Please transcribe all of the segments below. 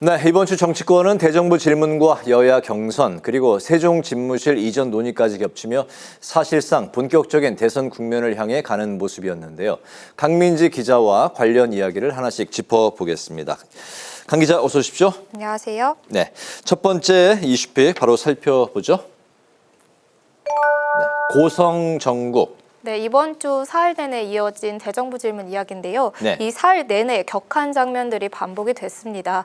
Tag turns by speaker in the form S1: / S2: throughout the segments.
S1: 네, 이번 주 정치권은 대정부 질문과 여야 경선, 그리고 세종 집무실 이전 논의까지 겹치며 사실상 본격적인 대선 국면을 향해 가는 모습이었는데요. 강민지 기자와 관련 이야기를 하나씩 짚어보겠습니다. 강 기자, 어서 오십시오.
S2: 안녕하세요.
S1: 네, 첫 번째 이슈픽 바로 살펴보죠. 네, 고성정국.
S2: 네, 이번 주 사흘 내내 이어진 대정부 질문 이야기인데요.
S1: 네.
S2: 이 사흘 내내 격한 장면들이 반복이 됐습니다.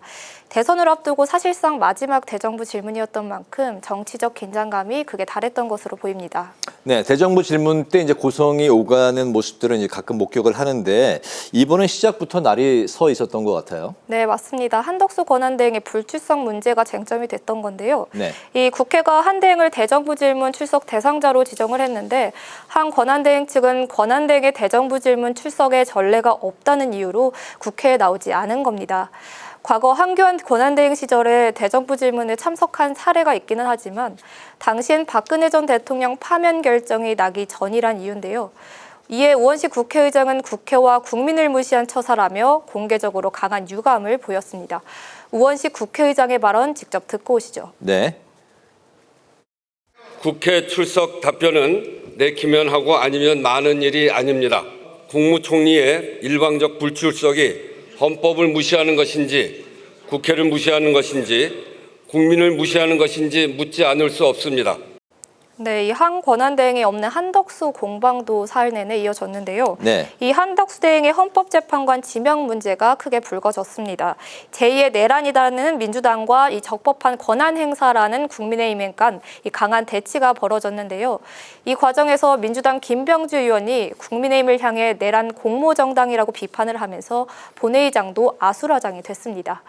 S2: 대선을 앞두고 사실상 마지막 대정부 질문이었던 만큼 정치적 긴장감이 극에 달했던 것으로 보입니다.
S1: 네, 대정부 질문 때 이제 고성이 오가는 모습들은 이제 가끔 목격을 하는데 이번엔 시작부터 날이 서 있었던 것 같아요.
S2: 네, 맞습니다. 한덕수 권한대행의 불출석 문제가 쟁점이 됐던 건데요.
S1: 네.
S2: 이 국회가 한대행을 대정부 질문 출석 대상자로 지정을 했는데 한 권한대행 측은 권한대행의 대정부 질문 출석에 전례가 없다는 이유로 국회에 나오지 않은 겁니다. 과거 한교안 권한대행 시절에 대정부 질문에 참석한 사례가 있기는 하지만 당시엔 박근혜 전 대통령 파면 결정이 나기 전이란 이유인데요. 이에 우원식 국회의장은 국회와 국민을 무시한 처사라며 공개적으로 강한 유감을 보였습니다. 우원식 국회의장의 발언 직접 듣고 오시죠.
S1: 네.
S3: 국회 출석 답변은 내키면 하고 아니면 많은 일이 아닙니다. 국무총리의 일방적 불출석이 헌법을 무시하는 것인지 국회를 무시하는 것인지 국민을 무시하는 것인지 묻지 않을 수 없습니다.
S2: 네, 이 한 권한대행이 없는 한덕수 공방도 사흘 내내 이어졌는데요.
S1: 네.
S2: 이 한덕수 대행의 헌법재판관 지명 문제가 크게 불거졌습니다. 제2의 내란이라는 민주당과 이 적법한 권한 행사라는 국민의힘 간 이 강한 대치가 벌어졌는데요. 이 과정에서 민주당 김병주 의원이 국민의힘을 향해 내란 공모정당이라고 비판을 하면서 본회의장도 아수라장이 됐습니다.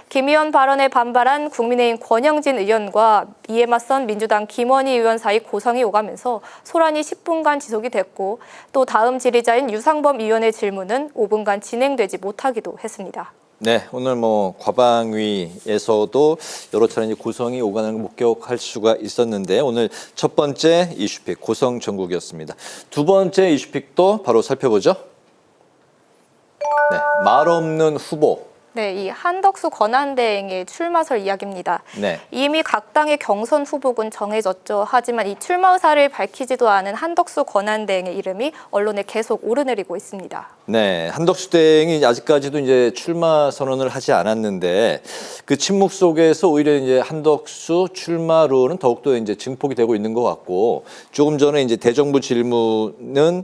S2: 김 의원 발언에 반발한 국민의힘 권영진 의원과 이에 맞선 민주당 김원희 의원 사이 고성이 오가면서 소란이 10분간 지속이 됐고 또 다음 질의자인 유상범 의원의 질문은 5분간 진행되지 못하기도 했습니다.
S1: 네, 오늘 과방위에서도 여러 차례 이제 고성이 오가는 걸 목격할 수가 있었는데 오늘 첫 번째 이슈픽 고성정국이었습니다. 두 번째 이슈픽도 바로 살펴보죠. 네, 말 없는 후보.
S2: 네, 이 한덕수 권한대행의 출마설 이야기입니다.
S1: 네.
S2: 이미 각 당의 경선 후보군 정해졌죠. 하지만 이 출마 의사를 밝히지도 않은 한덕수 권한대행의 이름이 언론에 계속 오르내리고 있습니다.
S1: 네, 한덕수 대행이 아직까지도 이제 출마 선언을 하지 않았는데 그 침묵 속에서 오히려 이제 한덕수 출마론은 더욱더 이제 증폭이 되고 있는 것 같고 조금 전에 이제 대정부 질문은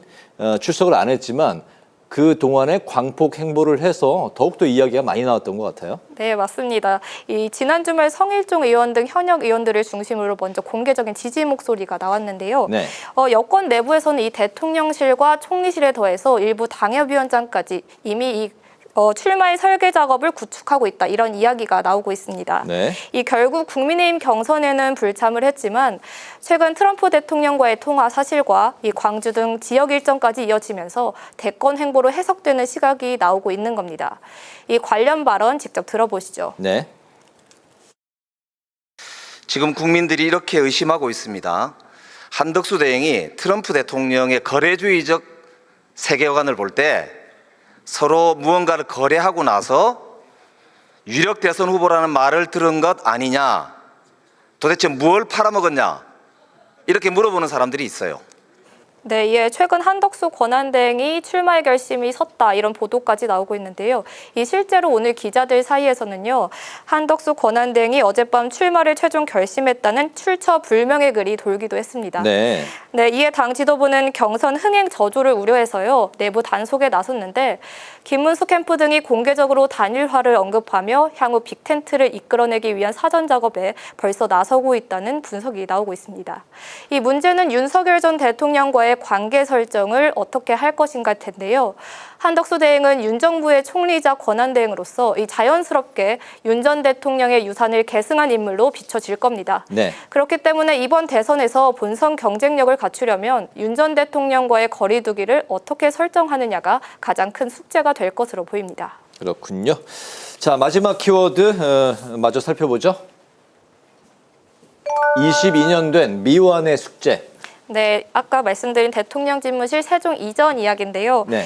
S1: 출석을 안 했지만 그 동안에 광폭 행보를 해서 더욱더 이야기가 많이 나왔던 것 같아요.
S2: 네, 맞습니다. 이 지난 주말 성일종 의원 등 현역 의원들을 중심으로 먼저 공개적인 지지 목소리가 나왔는데요.
S1: 네.
S2: 여권 내부에서는 이 대통령실과 총리실에 더해서 일부 당협위원장까지 이미 이 출마의 설계 작업을 구축하고 있다 이런 이야기가 나오고 있습니다.
S1: 네.
S2: 이 결국 국민의힘 경선에는 불참을 했지만 최근 트럼프 대통령과의 통화 사실과 이 광주 등 지역 일정까지 이어지면서 대권 행보로 해석되는 시각이 나오고 있는 겁니다. 이 관련 발언 직접 들어보시죠.
S1: 네.
S4: 지금 국민들이 이렇게 의심하고 있습니다. 한덕수 대행이 트럼프 대통령의 거래주의적 세계관을 볼 때 서로 무언가를 거래하고 나서 유력 대선 후보라는 말을 들은 것 아니냐, 도대체 뭘 팔아먹었냐, 이렇게 물어보는 사람들이 있어요.
S2: 네, 예, 최근 한덕수 권한대행이 출마의 결심이 섰다 이런 보도까지 나오고 있는데요. 이 실제로 오늘 기자들 사이에서는요, 한덕수 권한대행이 어젯밤 출마를 최종 결심했다는 출처 불명의 글이 돌기도 했습니다.
S1: 네.
S2: 네, 이에 당 지도부는 경선 흥행 저조를 우려해서요, 내부 단속에 나섰는데 김문수 캠프 등이 공개적으로 단일화를 언급하며 향후 빅텐트를 이끌어내기 위한 사전 작업에 벌써 나서고 있다는 분석이 나오고 있습니다. 이 문제는 윤석열 전 대통령과의 관계 설정을 어떻게 할 것인가일 텐데요. 한덕수 대행은 윤 정부의 총리이자 권한대행으로서 이 자연스럽게 윤 전 대통령의 유산을 계승한 인물로 비춰질 겁니다.
S1: 네.
S2: 그렇기 때문에 이번 대선에서 본선 경쟁력을 갖추려면 윤 전 대통령과의 거리두기를 어떻게 설정하느냐가 가장 큰 숙제가 될 것으로 보입니다.
S1: 그렇군요. 자, 마지막 키워드 마저 살펴보죠. 22년 된 미완의 숙제.
S2: 네, 아까 말씀드린 대통령 집무실 세종 이전 이야기인데요.
S1: 네.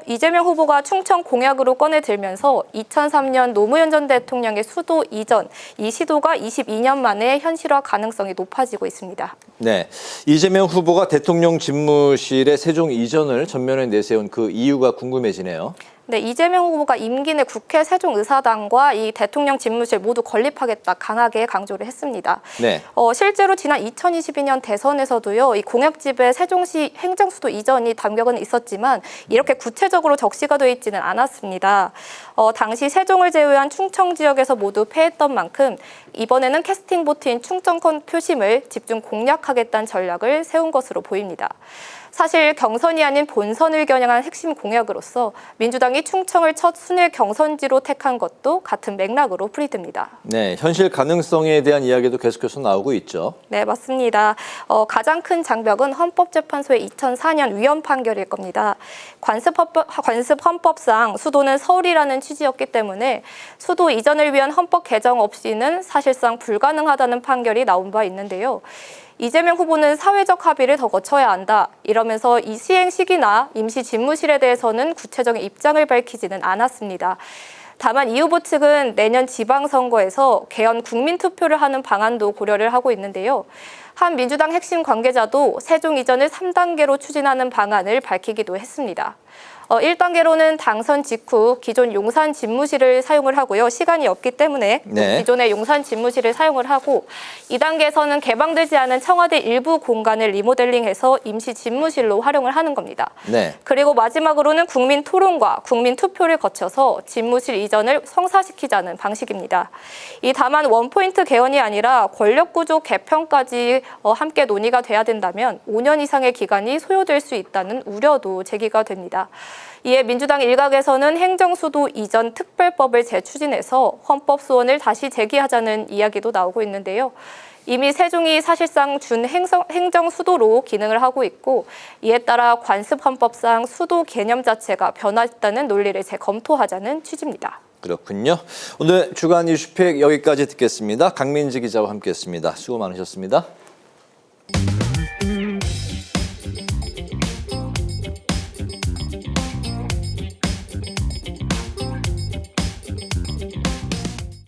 S2: 이재명 후보가 충청 공약으로 꺼내들면서 2003년 노무현 전 대통령의 수도 이전, 이 시도가 22년 만에 현실화 가능성이 높아지고 있습니다.
S1: 네, 이재명 후보가 대통령 집무실의 세종 이전을 전면에 내세운 그 이유가 궁금해지네요.
S2: 네, 이재명 후보가 임기 내 국회 세종의사당과 이 대통령 집무실 모두 건립하겠다 강하게 강조를 했습니다.
S1: 네.
S2: 실제로 지난 2022년 대선에서도요, 이 공약집에 세종시 행정수도 이전이 담겨는 있었지만 이렇게 구체적으로 적시가 되어 있지는 않았습니다. 당시 세종을 제외한 충청 지역에서 모두 패했던 만큼 이번에는 캐스팅 보트인 충청권 표심을 집중 공략하겠다는 전략을 세운 것으로 보입니다. 사실 경선이 아닌 본선을 겨냥한 핵심 공약으로서 민주당이 충청을 첫 순회 경선지로 택한 것도 같은 맥락으로 풀이됩니다.
S1: 네, 현실 가능성에 대한 이야기도 계속해서 나오고 있죠.
S2: 네, 맞습니다. 가장 큰 장벽은 헌법재판소의 2004년 위헌 판결일 겁니다. 관습 헌법상 수도는 서울이라는 취지였기 때문에 수도 이전을 위한 헌법 개정 없이는 사실상 불가능하다는 판결이 나온 바 있는데요. 이재명 후보는 사회적 합의를 더 거쳐야 한다. 이러면서 이 시행 시기나 임시 집무실에 대해서는 구체적인 입장을 밝히지는 않았습니다. 다만 이 후보 측은 내년 지방선거에서 개헌 국민투표를 하는 방안도 고려를 하고 있는데요. 한 민주당 핵심 관계자도 세종 이전을 3단계로 추진하는 방안을 밝히기도 했습니다. 1단계로는 당선 직후 기존 용산 집무실을 사용을 하고요. 시간이 없기 때문에
S1: 네.
S2: 기존의 용산 집무실을 사용을 하고 2단계에서는 개방되지 않은 청와대 일부 공간을 리모델링해서 임시 집무실로 활용을 하는 겁니다.
S1: 네.
S2: 그리고 마지막으로는 국민 토론과 국민 투표를 거쳐서 집무실 이전을 성사시키자는 방식입니다. 다만 원포인트 개헌이 아니라 권력구조 개편까지 함께 논의가 돼야 된다면 5년 이상의 기간이 소요될 수 있다는 우려도 제기가 됩니다. 이에 민주당 일각에서는 행정수도 이전 특별법을 재추진해서 헌법 소원을 다시 제기하자는 이야기도 나오고 있는데요. 이미 세종이 사실상 준 행정수도로 기능을 하고 있고 이에 따라 관습헌법상 수도 개념 자체가 변화했다는 논리를 재검토하자는 취지입니다.
S1: 그렇군요. 오늘 주간 이슈픽 여기까지 듣겠습니다. 강민지 기자와 함께했습니다. 수고 많으셨습니다.